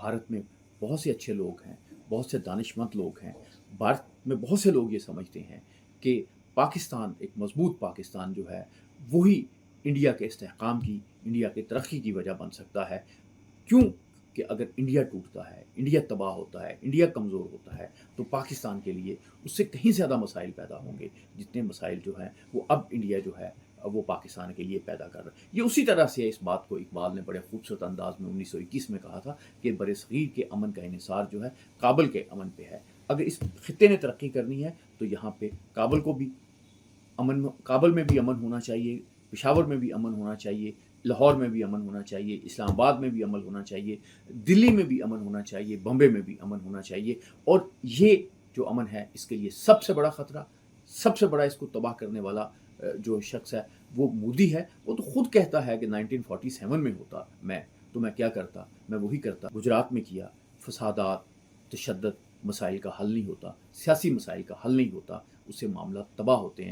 भारत में बहुत से अच्छे लोग हैं, बहुत से दानिशमंद लोग हैं। भारत में बहुत से लोग ये समझते हैं कि पाकिस्तान, एक मज़बूत पाकिस्तान जो है, वही इंडिया के इस्तेहकाम की, इंडिया की तरक्की की वजह बन सकता है। क्यों? कि अगर इंडिया टूटता है, इंडिया तबाह होता है, इंडिया कमज़ोर होता है, तो पाकिस्तान के लिए उससे कहीं ज़्यादा मसाइल पैदा होंगे, जितने मसाइल जो हैं वो अब इंडिया जो है वो पाकिस्तान के लिए पैदा कर रहा है। ये उसी तरह से है, इस बात को इकबाल ने बड़े खूबसूरत अंदाज में 1921 में कहा था कि बरसग़ीर के अमन का इन्हिसार जो है काबुल के अमन पे है। अगर इस खित्ते ने तरक्की करनी है तो यहाँ पे काबुल में भी अमन होना चाहिए, पेशावर में भी अमन होना चाहिए, लाहौर में भी अमन होना चाहिए, इस्लामाबाद में भी अमन होना चाहिए, दिल्ली में भी अमन होना चाहिए, बम्बे में भी अमन होना चाहिए। और ये जो अमन है, इसके लिए सबसे बड़ा ख़तरा, सबसे बड़ा इसको तबाह करने वाला जो शख्स है वो मोदी है। वो तो खुद कहता है कि 1947 में होता तो मैं क्या करता, मैं वही करता गुजरात में किया। फसादात, तशद्दुद मसाइल का हल नहीं होता, सियासी मसाइल का हल नहीं होता, उससे मामला तबाह होते हैं।